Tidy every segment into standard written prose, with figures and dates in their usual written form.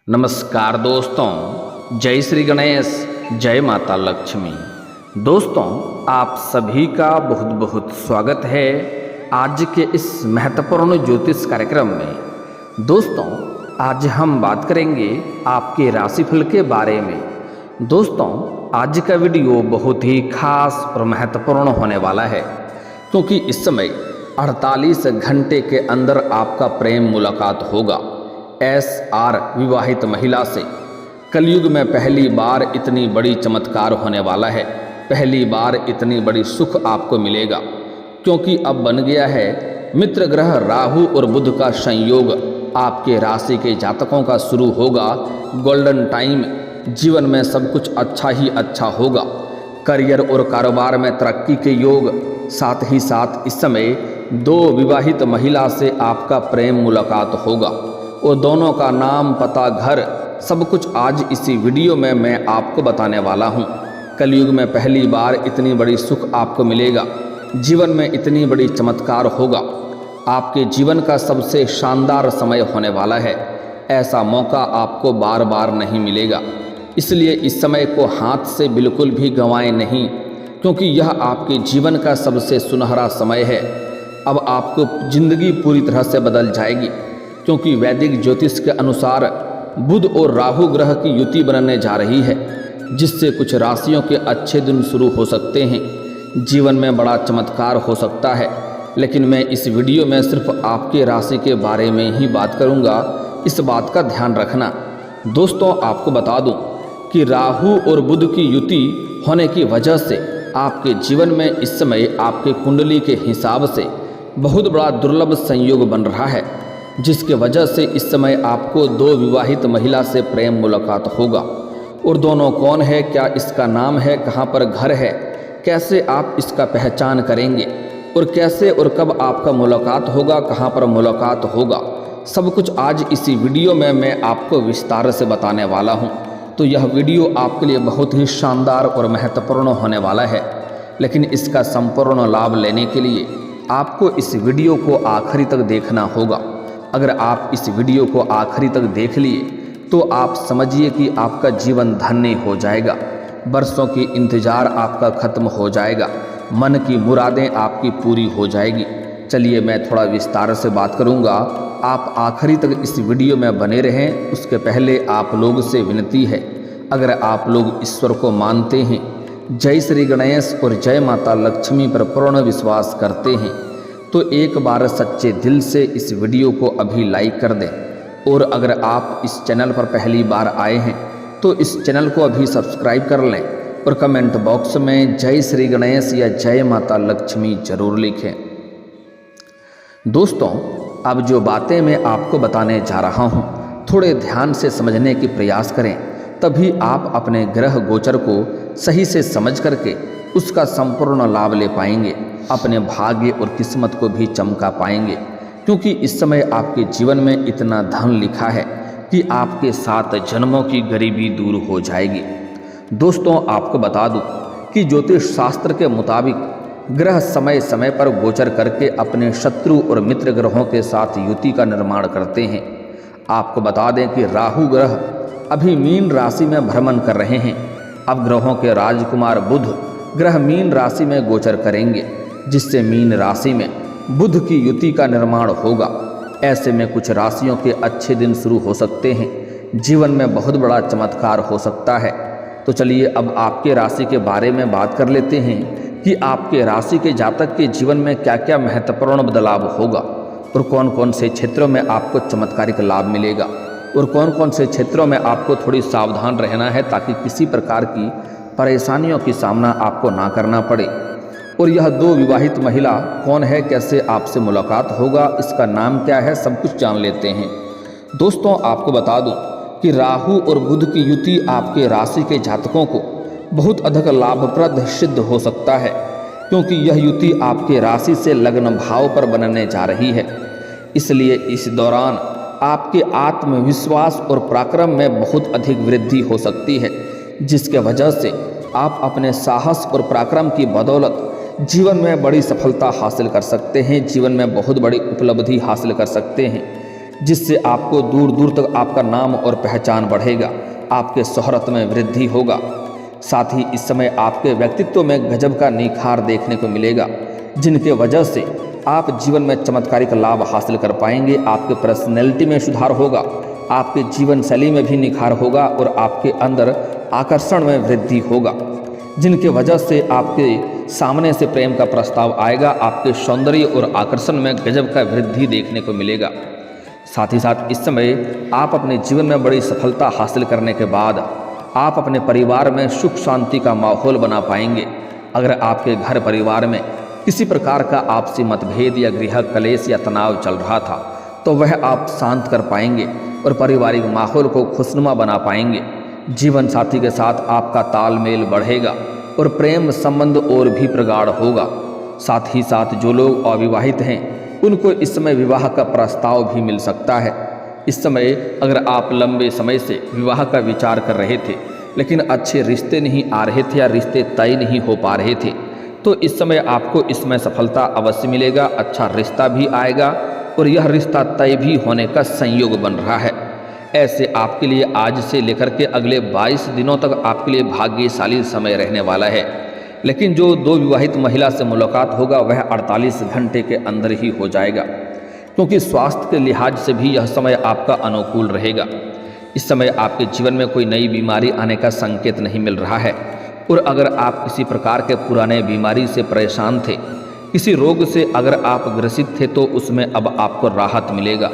नमस्कार दोस्तों, जय श्री गणेश, जय माता लक्ष्मी। दोस्तों, आप सभी का बहुत बहुत स्वागत है आज के इस महत्वपूर्ण ज्योतिष कार्यक्रम में। दोस्तों, आज हम बात करेंगे आपके राशिफल के बारे में। दोस्तों, आज का वीडियो बहुत ही खास और महत्वपूर्ण होने वाला है, क्योंकि इस समय 48 घंटे के अंदर आपका प्रेम मुलाकात होगा SR विवाहित महिला से। कलयुग में पहली बार इतनी बड़ी चमत्कार होने वाला है, पहली बार इतनी बड़ी सुख आपको मिलेगा, क्योंकि अब बन गया है मित्र ग्रह राहु और बुध का संयोग। आपके राशि के जातकों का शुरू होगा गोल्डन टाइम। जीवन में सब कुछ अच्छा ही अच्छा होगा। करियर और कारोबार में तरक्की के योग, साथ ही साथ इस समय 2 विवाहित महिला से आपका प्रेम मुलाकात होगा और दोनों का नाम, पता, घर सब कुछ आज इसी वीडियो में मैं आपको बताने वाला हूं। कलयुग में पहली बार इतनी बड़ी सुख आपको मिलेगा, जीवन में इतनी बड़ी चमत्कार होगा। आपके जीवन का सबसे शानदार समय होने वाला है। ऐसा मौका आपको बार बार नहीं मिलेगा, इसलिए इस समय को हाथ से बिल्कुल भी गंवाएं नहीं, क्योंकि यह आपके जीवन का सबसे सुनहरा समय है। अब आपको जिंदगी पूरी तरह से बदल जाएगी, क्योंकि वैदिक ज्योतिष के अनुसार बुध और राहु ग्रह की युति बनने जा रही है, जिससे कुछ राशियों के अच्छे दिन शुरू हो सकते हैं। जीवन में बड़ा चमत्कार हो सकता है, लेकिन मैं इस वीडियो में सिर्फ आपके राशि के बारे में ही बात करूंगा, इस बात का ध्यान रखना। दोस्तों, आपको बता दूं कि राहु और बुध की युति होने की वजह से आपके जीवन में इस समय आपके कुंडली के हिसाब से बहुत बड़ा दुर्लभ संयोग बन रहा है, जिसके वजह से इस समय आपको 2 विवाहित महिला से प्रेम मुलाकात होगा। और दोनों कौन है, क्या इसका नाम है, कहाँ पर घर है, कैसे आप इसका पहचान करेंगे और कैसे और कब आपका मुलाकात होगा, कहाँ पर मुलाकात होगा, सब कुछ आज इसी वीडियो में मैं आपको विस्तार से बताने वाला हूँ। तो यह वीडियो आपके लिए बहुत ही शानदार और महत्वपूर्ण होने वाला है, लेकिन इसका संपूर्ण लाभ लेने के लिए आपको इस वीडियो को आखिरी तक देखना होगा। अगर आप इस वीडियो को आखिरी तक देख लिए तो आप समझिए कि आपका जीवन धन्य हो जाएगा, बरसों की इंतजार आपका खत्म हो जाएगा, मन की मुरादें आपकी पूरी हो जाएगी। चलिए, मैं थोड़ा विस्तार से बात करूंगा, आप आखिरी तक इस वीडियो में बने रहें। उसके पहले आप लोग से विनती है, अगर आप लोग ईश्वर को मानते हैं, जय श्री गणेश और जय माता लक्ष्मी पर पूर्ण विश्वास करते हैं, तो एक बार सच्चे दिल से इस वीडियो को अभी लाइक कर दें। और अगर आप इस चैनल पर पहली बार आए हैं तो इस चैनल को अभी सब्सक्राइब कर लें और कमेंट बॉक्स में जय श्री गणेश या जय माता लक्ष्मी जरूर लिखें। दोस्तों, अब जो बातें मैं आपको बताने जा रहा हूँ, थोड़े ध्यान से समझने की प्रयास करें, तभी आप अपने ग्रह गोचर को सही से समझ करके उसका संपूर्ण लाभ ले पाएंगे, अपने भाग्य और किस्मत को भी चमका पाएंगे। क्योंकि इस समय आपके जीवन में इतना धन लिखा है कि आपके 7 जन्मों की गरीबी दूर हो जाएगी। दोस्तों, आपको बता दूं कि ज्योतिष शास्त्र के मुताबिक ग्रह समय समय पर गोचर करके अपने शत्रु और मित्र ग्रहों के साथ युति का निर्माण करते हैं। आपको बता दें कि राहु ग्रह अभी मीन राशि में भ्रमण कर रहे हैं। अब ग्रहों के राजकुमार बुध ग्रह मीन राशि में गोचर करेंगे, जिससे मीन राशि में बुध की युति का निर्माण होगा। ऐसे में कुछ राशियों के अच्छे दिन शुरू हो सकते हैं, जीवन में बहुत बड़ा चमत्कार हो सकता है। तो चलिए, अब आपके राशि के बारे में बात कर लेते हैं कि आपके राशि के जातक के जीवन में क्या क्या महत्वपूर्ण बदलाव होगा और कौन कौन से क्षेत्रों में आपको चमत्कारिक लाभ मिलेगा और कौन कौन से क्षेत्रों में आपको थोड़ी सावधान रहना है, ताकि किसी प्रकार की परेशानियों की सामना आपको ना करना पड़े। और यह 2 विवाहित महिला कौन है, कैसे आपसे मुलाकात होगा, इसका नाम क्या है, सब कुछ जान लेते हैं। दोस्तों, आपको बता दूं कि राहु और बुध की युति आपके राशि के जातकों को बहुत अधिक लाभप्रद सिद्ध हो सकता है, क्योंकि यह युति आपके राशि से लग्न भाव पर बनने जा रही है। इसलिए इस दौरान आपके आत्मविश्वास और पराक्रम में बहुत अधिक वृद्धि हो सकती है, जिसके वजह से आप अपने साहस और पराक्रम की बदौलत जीवन में बड़ी सफलता हासिल कर सकते हैं, जीवन में बहुत बड़ी उपलब्धि हासिल कर सकते हैं। जिससे आपको दूर दूर तक आपका नाम और पहचान बढ़ेगा, आपके शोहरत में वृद्धि होगा। साथ ही इस समय आपके व्यक्तित्व में गजब का निखार देखने को मिलेगा, जिनके वजह से आप जीवन में चमत्कारिक लाभ हासिल कर पाएंगे। आपके पर्सनैलिटी में सुधार होगा, आपके जीवन शैली में भी निखार होगा और आपके अंदर आकर्षण में वृद्धि होगा, जिनके वजह से आपके सामने से प्रेम का प्रस्ताव आएगा। आपके सौंदर्य और आकर्षण में गजब का वृद्धि देखने को मिलेगा। साथ ही साथ इस समय आप अपने जीवन में बड़ी सफलता हासिल करने के बाद आप अपने परिवार में सुख शांति का माहौल बना पाएंगे। अगर आपके घर परिवार में किसी प्रकार का आपसी मतभेद या गृह कलेश या तनाव चल रहा था तो वह आप शांत कर पाएंगे और पारिवारिक माहौल को खुशनुमा बना पाएंगे। जीवन साथी के साथ आपका तालमेल बढ़ेगा और प्रेम संबंध और भी प्रगाढ़ होगा। साथ ही साथ जो लोग अविवाहित हैं उनको इस समय विवाह का प्रस्ताव भी मिल सकता है। इस समय अगर आप लंबे समय से विवाह का विचार कर रहे थे लेकिन अच्छे रिश्ते नहीं आ रहे थे या रिश्ते तय नहीं हो पा रहे थे तो इस समय आपको इसमें सफलता अवश्य मिलेगा। अच्छा रिश्ता भी आएगा और यह रिश्ता तय भी होने का संयोग बन रहा है। ऐसे आपके लिए आज से लेकर के अगले 22 दिनों तक आपके लिए भाग्यशाली समय रहने वाला है। लेकिन जो दो विवाहित महिला से मुलाकात होगा वह 48 घंटे के अंदर ही हो जाएगा, क्योंकि स्वास्थ्य के लिहाज से भी यह समय आपका अनुकूल रहेगा। इस समय आपके जीवन में कोई नई बीमारी आने का संकेत नहीं मिल रहा है और अगर आप किसी प्रकार के पुराने बीमारी से परेशान थे, किसी रोग से अगर आप ग्रसित थे तो उसमें अब आपको राहत मिलेगा।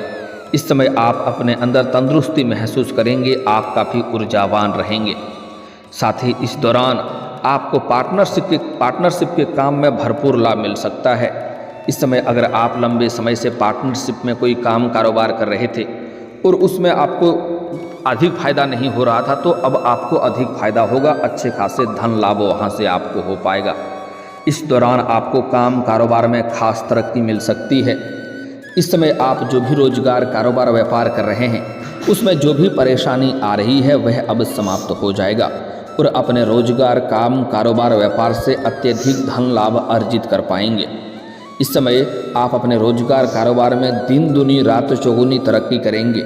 इस समय आप अपने अंदर तंदुरुस्ती महसूस करेंगे, आप काफ़ी ऊर्जावान रहेंगे। साथ ही इस दौरान आपको पार्टनरशिप के काम में भरपूर लाभ मिल सकता है। इस समय अगर आप लंबे समय से पार्टनरशिप में कोई काम कारोबार कर रहे थे और उसमें आपको अधिक फायदा नहीं हो रहा था तो अब आपको अधिक फायदा होगा, अच्छे खासे धन लाभ वहाँ से आपको हो पाएगा। इस दौरान आपको काम कारोबार में खास तरक्की मिल सकती है। इस समय आप जो भी रोजगार कारोबार व्यापार कर रहे हैं उसमें जो भी परेशानी आ रही है वह अब समाप्त हो जाएगा और अपने रोजगार काम कारोबार व्यापार से अत्यधिक धन लाभ अर्जित कर पाएंगे। इस समय आप अपने रोजगार कारोबार में दिन दूनी रात चौगुनी तरक्की करेंगे।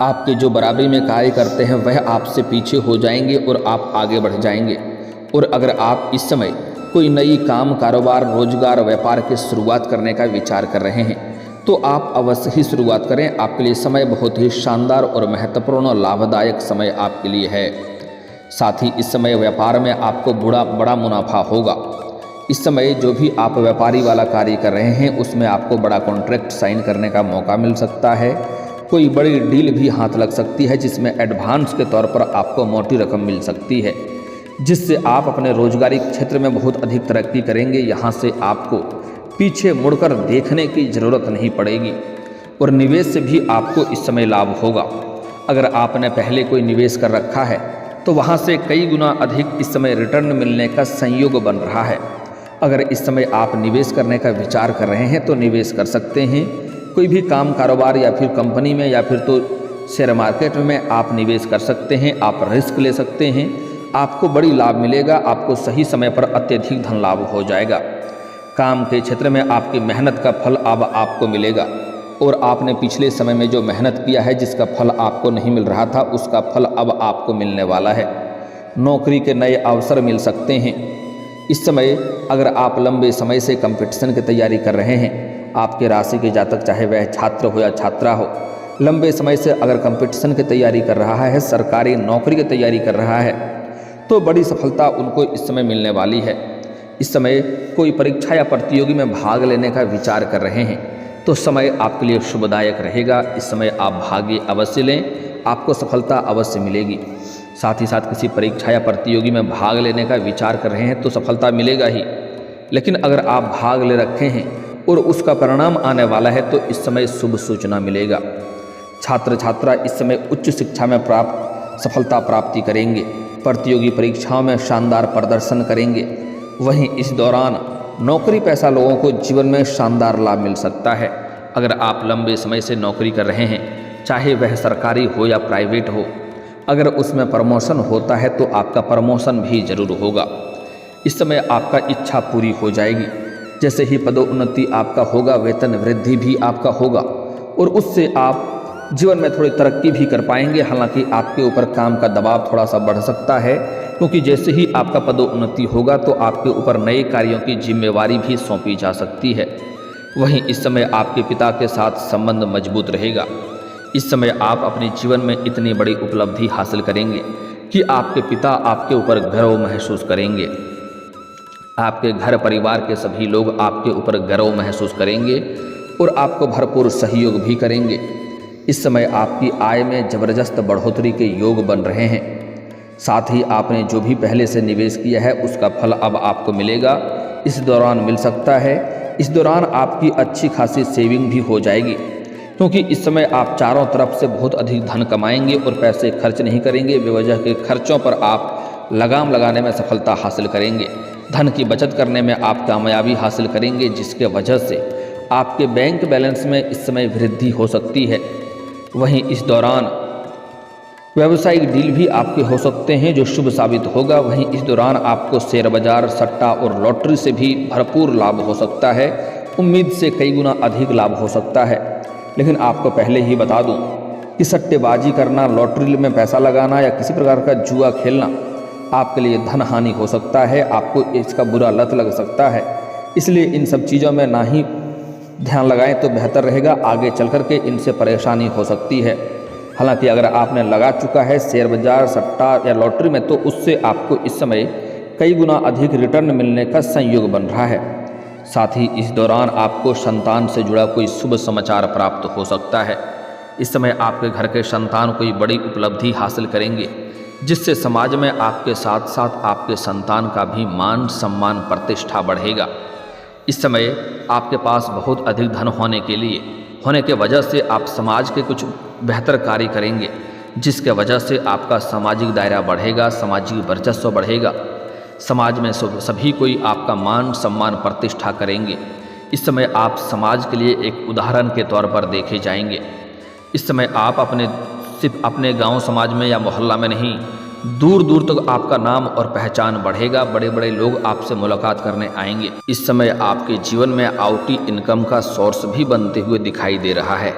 आपके जो बराबरी में कार्य करते हैं वह आपसे पीछे हो जाएंगे और आप आगे बढ़ जाएंगे। और अगर आप इस समय कोई नई काम कारोबार रोजगार व्यापार की शुरुआत करने का विचार कर रहे हैं तो आप अवश्य ही शुरुआत करें। आपके लिए समय बहुत ही शानदार और महत्वपूर्ण और लाभदायक समय आपके लिए है। साथ ही इस समय व्यापार में आपको बड़ा मुनाफा होगा। इस समय जो भी आप व्यापारी वाला कार्य कर रहे हैं उसमें आपको बड़ा कॉन्ट्रैक्ट साइन करने का मौका मिल सकता है। कोई बड़ी डील भी हाथ लग सकती है जिसमें एडवांस के तौर पर आपको मोटी रकम मिल सकती है, जिससे आप अपने रोजगारी क्षेत्र में बहुत अधिक तरक्की करेंगे। यहाँ से आपको पीछे मुड़कर देखने की ज़रूरत नहीं पड़ेगी और निवेश से भी आपको इस समय लाभ होगा। अगर आपने पहले कोई निवेश कर रखा है तो वहाँ से कई गुना अधिक इस समय रिटर्न मिलने का संयोग बन रहा है। अगर इस समय आप निवेश करने का विचार कर रहे हैं तो निवेश कर सकते हैं। कोई भी काम कारोबार या फिर कंपनी में या फिर तो शेयर मार्केट में आप निवेश कर सकते हैं, आप रिस्क ले सकते हैं, आपको बड़ी लाभ मिलेगा। आपको सही समय पर अत्यधिक धन लाभ हो जाएगा। काम के क्षेत्र में आपकी मेहनत का फल अब आपको मिलेगा और आपने पिछले समय में जो मेहनत किया है जिसका फल आपको नहीं मिल रहा था उसका फल अब आपको मिलने वाला है। नौकरी के नए अवसर मिल सकते हैं। इस समय अगर आप लंबे समय से कंपटीशन की तैयारी कर रहे हैं, आपके राशि के जातक चाहे वह छात्र हो या छात्रा हो, लंबे समय से अगर कंपटीशन की तैयारी कर रहा है, सरकारी नौकरी की तैयारी कर रहा है तो बड़ी सफलता उनको इस समय मिलने वाली है। इस समय कोई परीक्षा या प्रतियोगी में भाग लेने का विचार कर रहे हैं तो समय आपके लिए शुभदायक रहेगा। इस समय आप भाग्य अवश्य लें, आपको सफलता अवश्य मिलेगी। साथ ही साथ किसी परीक्षा या प्रतियोगी में भाग लेने का विचार कर रहे हैं तो सफलता मिलेगा ही, लेकिन अगर आप भाग ले रखे हैं और उसका परिणाम आने वाला है तो इस समय शुभ सूचना मिलेगा। छात्र छात्रा इस समय उच्च शिक्षा में सफलता प्राप्ति करेंगे, प्रतियोगी परीक्षाओं में शानदार प्रदर्शन करेंगे। वहीं इस दौरान नौकरी पेशा लोगों को जीवन में शानदार लाभ मिल सकता है। अगर आप लंबे समय से नौकरी कर रहे हैं, चाहे वह सरकारी हो या प्राइवेट हो, अगर उसमें प्रमोशन होता है तो आपका प्रमोशन भी जरूर होगा। इस समय आपका इच्छा पूरी हो जाएगी। जैसे ही पदोन्नति आपका होगा, वेतन वृद्धि भी आपका होगा और उससे आप जीवन में थोड़ी तरक्की भी कर पाएंगे। हालांकि आपके ऊपर काम का दबाव थोड़ा सा बढ़ सकता है, क्योंकि जैसे ही आपका पदोन्नति होगा तो आपके ऊपर नए कार्यों की जिम्मेवारी भी सौंपी जा सकती है। वहीं इस समय आपके पिता के साथ संबंध मजबूत रहेगा। इस समय आप अपने जीवन में इतनी बड़ी उपलब्धि हासिल करेंगे कि आपके पिता आपके ऊपर गर्व महसूस करेंगे। आपके घर परिवार के सभी लोग आपके ऊपर गर्व महसूस करेंगे और आपको भरपूर सहयोग भी करेंगे। इस समय आपकी आय में ज़बरदस्त बढ़ोतरी के योग बन रहे हैं। साथ ही आपने जो भी पहले से निवेश किया है उसका फल अब आपको मिलेगा, इस दौरान मिल सकता है। इस दौरान आपकी अच्छी खासी सेविंग भी हो जाएगी, क्योंकि इस समय आप चारों तरफ से बहुत अधिक धन कमाएंगे और पैसे खर्च नहीं करेंगे। बेवजह के खर्चों पर आप लगाम लगाने में सफलता हासिल करेंगे। धन की बचत करने में आप कामयाबी हासिल करेंगे, जिसके वजह से आपके बैंक बैलेंस में इस समय वृद्धि हो सकती है। वहीं इस दौरान व्यावसायिक डील भी आपके हो सकते हैं जो शुभ साबित होगा। वहीं इस दौरान आपको शेयर बाजार, सट्टा और लॉटरी से भी भरपूर लाभ हो सकता है। उम्मीद से कई गुना अधिक लाभ हो सकता है। लेकिन आपको पहले ही बता दूं कि सट्टेबाजी करना, लॉटरी में पैसा लगाना या किसी प्रकार का जुआ खेलना आपके लिए धन हानि हो सकता है। आपको इसका बुरा लत लग सकता है, इसलिए इन सब चीज़ों में ना ही ध्यान लगाएं तो बेहतर रहेगा। आगे चल कर के इनसे परेशानी हो सकती है। हालांकि अगर आपने लगा चुका है शेयर बाजार, सट्टा या लॉटरी में, तो उससे आपको इस समय कई गुना अधिक रिटर्न मिलने का संयोग बन रहा है। साथ ही इस दौरान आपको संतान से जुड़ा कोई शुभ समाचार प्राप्त हो सकता है। इस समय आपके घर के संतान कोई बड़ी उपलब्धि हासिल करेंगे, जिससे समाज में आपके साथ साथ आपके संतान का भी मान सम्मान प्रतिष्ठा बढ़ेगा। इस समय आपके पास बहुत अधिक धन होने के वजह से आप समाज के कुछ बेहतर कार्य करेंगे, जिसके वजह से आपका सामाजिक दायरा बढ़ेगा, सामाजिक वर्चस्व बढ़ेगा। समाज में सभी कोई आपका मान सम्मान प्रतिष्ठा करेंगे। इस समय आप समाज के लिए एक उदाहरण के तौर पर देखे जाएंगे। इस समय आप सिर्फ अपने गांव समाज में या मोहल्ला में नहीं, दूर दूर तक आपका नाम और पहचान बढ़ेगा। बड़े बड़े लोग आपसे मुलाकात करने आएंगे। इस समय आपके जीवन में आउटी इनकम का सोर्स भी बनते हुए दिखाई दे रहा है।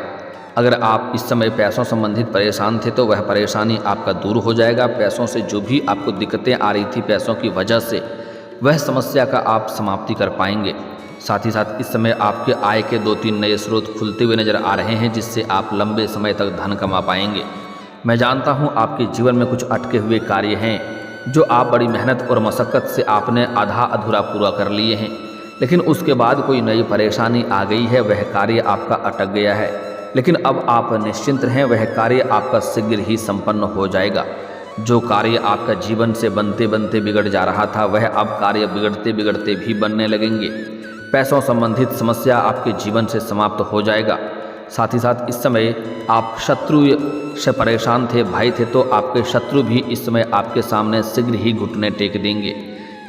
अगर आप इस समय पैसों संबंधित परेशान थे तो वह परेशानी आपका दूर हो जाएगा। पैसों से जो भी आपको दिक्कतें आ रही थी पैसों की वजह से, वह समस्या का आप समाप्ति कर पाएंगे। साथ ही साथ इस समय आपके आय के 2-3 नए स्रोत खुलते हुए नजर आ रहे हैं, जिससे आप लंबे समय तक धन कमा पाएंगे। मैं जानता हूं आपके जीवन में कुछ अटके हुए कार्य हैं जो आप बड़ी मेहनत और मशक्क़त से आपने आधा अधूरा पूरा कर लिए हैं, लेकिन उसके बाद कोई नई परेशानी आ गई है, वह कार्य आपका अटक गया है। लेकिन अब आप निश्चिंत रहें, वह कार्य आपका शीघ्र ही संपन्न हो जाएगा। जो कार्य आपका जीवन से बनते बनते बिगड़ जा रहा था, वह अब कार्य बिगड़ते बिगड़ते भी बनने लगेंगे। पैसों संबंधित समस्या आपके जीवन से समाप्त हो जाएगा। साथ ही साथ इस समय आप शत्रु से परेशान थे, भय थे, तो आपके शत्रु भी इस समय आपके सामने शीघ्र ही घुटने टेक देंगे,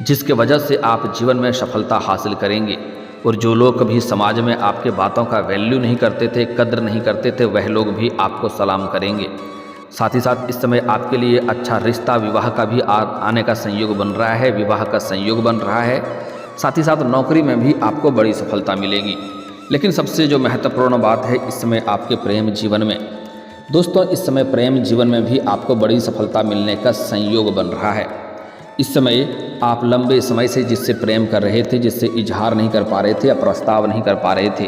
जिसके वजह से आप जीवन में सफलता हासिल करेंगे। और जो लोग कभी समाज में आपके बातों का वैल्यू नहीं करते थे, कद्र नहीं करते थे, वह लोग भी आपको सलाम करेंगे। साथ ही साथ इस समय आपके लिए अच्छा रिश्ता, विवाह का भी आने का संयोग बन रहा है, विवाह का संयोग बन रहा है। साथ ही साथ नौकरी में भी आपको बड़ी सफलता मिलेगी। लेकिन सबसे जो महत्वपूर्ण बात है इस समय आपके प्रेम जीवन में, दोस्तों इस समय प्रेम जीवन में भी आपको बड़ी सफलता मिलने का संयोग बन रहा है। इस समय आप लंबे समय से जिससे प्रेम कर रहे थे, जिससे इजहार नहीं कर पा रहे थे या प्रस्ताव नहीं कर पा रहे थे,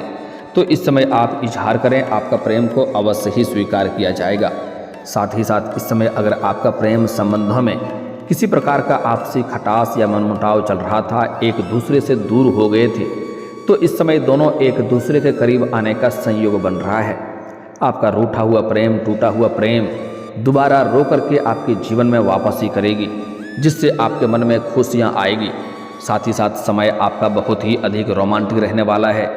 तो इस समय आप इजहार करें, आपका प्रेम को अवश्य ही स्वीकार किया जाएगा। साथ ही साथ इस समय अगर आपका प्रेम संबंधों में किसी प्रकार का आपसी खटास या मनमुटाव चल रहा था, एक दूसरे से दूर हो गए थे, तो इस समय दोनों एक दूसरे के करीब आने का संयोग बन रहा है। आपका रूठा हुआ प्रेम, टूटा हुआ प्रेम दोबारा रो करके आपके जीवन में वापसी करेगी, जिससे आपके मन में खुशियाँ आएगी। साथ ही साथ समय आपका बहुत ही अधिक रोमांटिक रहने वाला है।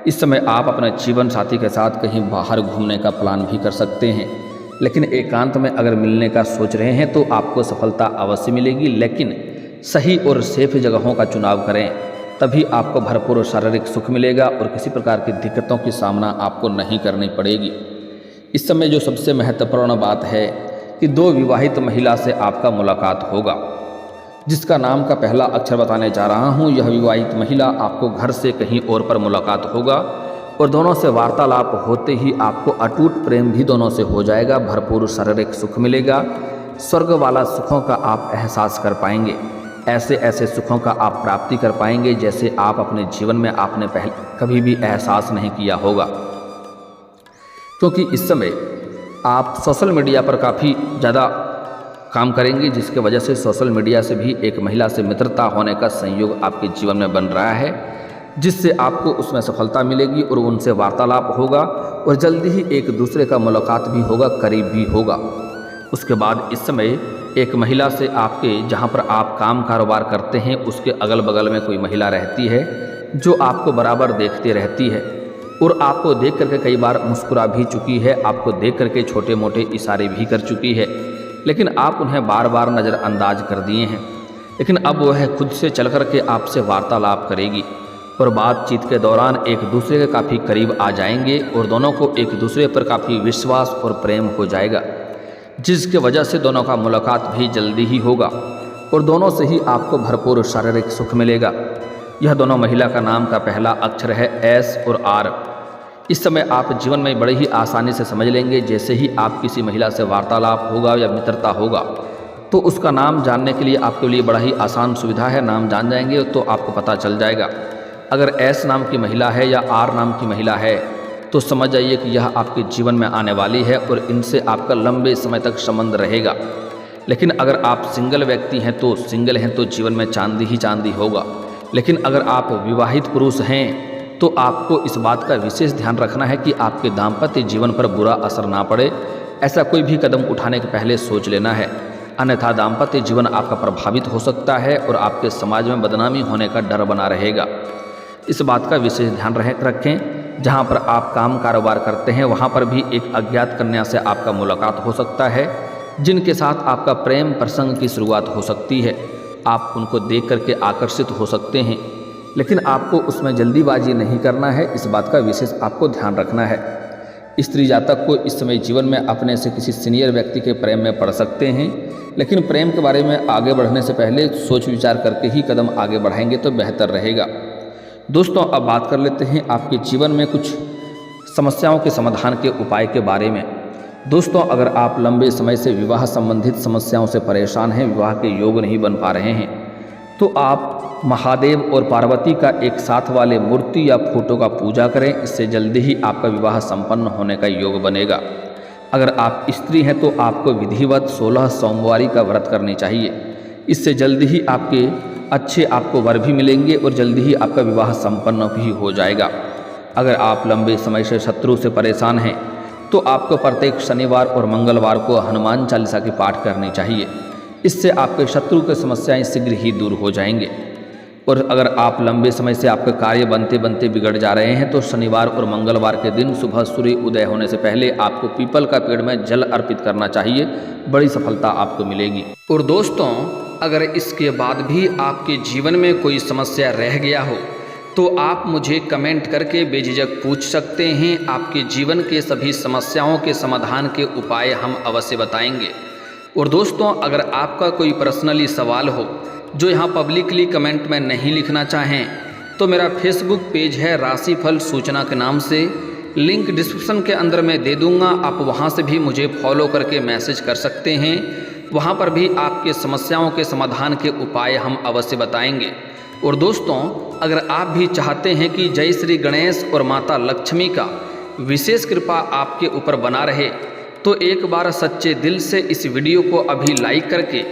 इस समय आप अपने जीवन साथी के साथ कहीं बाहर घूमने का प्लान भी कर सकते हैं, लेकिन एकांत में अगर मिलने का सोच रहे हैं तो आपको सफलता अवश्य मिलेगी। लेकिन सही और सेफ जगहों का चुनाव करें, तभी आपको भरपूर शारीरिक सुख मिलेगा और किसी प्रकार की दिक्कतों की सामना आपको नहीं करनी पड़ेगी। इस समय जो सबसे महत्वपूर्ण बात है कि 2 विवाहित महिला से आपका मुलाकात होगा, जिसका नाम का पहला अक्षर बताने जा रहा हूँ। यह विवाहित महिला आपको घर से कहीं और पर मुलाकात होगा, और दोनों से वार्तालाप होते ही आपको अटूट प्रेम भी दोनों से हो जाएगा, भरपूर शारीरिक सुख मिलेगा, स्वर्ग वाला सुखों का आप एहसास कर पाएंगे। ऐसे ऐसे सुखों का आप प्राप्ति कर पाएंगे जैसे आप अपने जीवन में आपने पहले कभी भी एहसास नहीं किया होगा। क्योंकि इस समय आप सोशल मीडिया पर काफ़ी ज़्यादा काम करेंगे, जिसके वजह से सोशल मीडिया से भी एक महिला से मित्रता होने का संयोग आपके जीवन में बन रहा है, जिससे आपको उसमें सफलता मिलेगी और उनसे वार्तालाप होगा और जल्दी ही एक दूसरे का मुलाकात भी होगा, करीब भी होगा। उसके बाद इस समय एक महिला से आपके जहाँ पर आप काम कारोबार करते हैं उसके अगल बगल में कोई महिला रहती है जो आपको बराबर देखती रहती है और आपको देख करके कई बार मुस्कुरा भी चुकी है, आपको देख करके छोटे मोटे इशारे भी कर चुकी है, लेकिन आप उन्हें बार बार नज़रअंदाज कर दिए हैं। लेकिन अब वह खुद से चल करके आपसे वार्तालाप करेगी और बातचीत के दौरान एक दूसरे के काफ़ी करीब आ जाएंगे और दोनों को एक दूसरे पर काफ़ी विश्वास और प्रेम हो जाएगा, जिसके वजह से दोनों का मुलाकात भी जल्दी ही होगा और दोनों से ही आपको भरपूर शारीरिक सुख मिलेगा। यह दोनों महिला का नाम का पहला अक्षर है एस और आर। इस समय आप जीवन में बड़ी ही आसानी से समझ लेंगे। जैसे ही आप किसी महिला से वार्तालाप होगा या मित्रता होगा तो उसका नाम जानने के लिए आपके लिए बड़ा ही आसान सुविधा है। नाम जान जाएंगे तो आपको पता चल जाएगा। अगर एस नाम की महिला है या आर नाम की महिला है तो समझ जाइए कि यह आपके जीवन में आने वाली है और इनसे आपका लंबे समय तक संबंध रहेगा। लेकिन अगर आप सिंगल व्यक्ति हैं तो जीवन में चांदी ही चांदी होगा। लेकिन अगर आप विवाहित पुरुष हैं तो आपको इस बात का विशेष ध्यान रखना है कि आपके दाम्पत्य जीवन पर बुरा असर ना पड़े। ऐसा कोई भी कदम उठाने के पहले सोच लेना है, अन्यथा दाम्पत्य जीवन आपका प्रभावित हो सकता है और आपके समाज में बदनामी होने का डर बना रहेगा। इस बात का विशेष ध्यान रखें। जहाँ पर आप काम कारोबार करते हैं वहाँ पर भी एक अज्ञात कन्या से आपका मुलाकात हो सकता है, जिनके साथ आपका प्रेम प्रसंग की शुरुआत हो सकती है। आप उनको देख करके आकर्षित हो सकते हैं, लेकिन आपको उसमें जल्दीबाजी नहीं करना है। इस बात का विशेष आपको ध्यान रखना है। स्त्री जातक को इस समय जीवन में अपने से किसी सीनियर व्यक्ति के प्रेम में पड़ सकते हैं, लेकिन प्रेम के बारे में आगे बढ़ने से पहले सोच विचार करके ही कदम आगे बढ़ाएंगे तो बेहतर रहेगा। दोस्तों, अब बात कर लेते हैं आपके जीवन में कुछ समस्याओं के समाधान के उपाय के बारे में। दोस्तों, अगर आप लंबे समय से विवाह संबंधित समस्याओं से परेशान हैं, विवाह के योग नहीं बन पा रहे हैं, तो आप महादेव और पार्वती का एक साथ वाले मूर्ति या फोटो का पूजा करें। इससे जल्दी ही आपका विवाह संपन्न होने का योग बनेगा। अगर आप स्त्री हैं तो आपको विधिवत 16 सोमवारी का व्रत करनी चाहिए। इससे जल्दी ही आपको वर भी मिलेंगे और जल्दी ही आपका विवाह संपन्न भी हो जाएगा। अगर आप लंबे समय से शत्रु से परेशान हैं तो आपको प्रत्येक शनिवार और मंगलवार को हनुमान चालीसा की पाठ करनी चाहिए। इससे आपके शत्रु की समस्याएं शीघ्र ही दूर हो जाएंगे। और अगर आप लंबे समय से आपके कार्य बनते बनते बिगड़ जा रहे हैं तो शनिवार और मंगलवार के दिन सुबह सूर्य उदय होने से पहले आपको पीपल का पेड़ में जल अर्पित करना चाहिए। बड़ी सफलता आपको मिलेगी। और दोस्तों, अगर इसके बाद भी आपके जीवन में कोई समस्या रह गया हो तो आप मुझे कमेंट करके बेझिझक पूछ सकते हैं। आपके जीवन के सभी समस्याओं के समाधान के उपाय हम अवश्य बताएंगे। और दोस्तों, अगर आपका कोई पर्सनली सवाल हो जो यहाँ पब्लिकली कमेंट में नहीं लिखना चाहें तो मेरा फेसबुक पेज है राशिफल सूचना के नाम से, लिंक डिस्क्रिप्शन के अंदर मैं दे दूँगा। आप वहाँ से भी मुझे फॉलो करके मैसेज कर सकते हैं। वहाँ पर भी आपके समस्याओं के समाधान के उपाय हम अवश्य बताएंगे। और दोस्तों, अगर आप भी चाहते हैं कि जय श्री गणेश और माता लक्ष्मी का विशेष कृपा आपके ऊपर बना रहे तो एक बार सच्चे दिल से इस वीडियो को अभी लाइक करके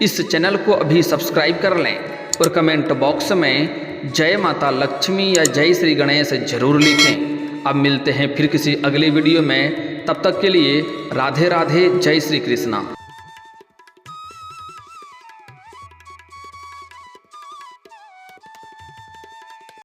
इस चैनल को अभी सब्सक्राइब कर लें और कमेंट बॉक्स में जय माता लक्ष्मी या जय श्री गणेश जरूर लिखें। अब मिलते हैं फिर किसी अगले वीडियो में। तब तक के लिए राधे राधे, जय श्री कृष्णा।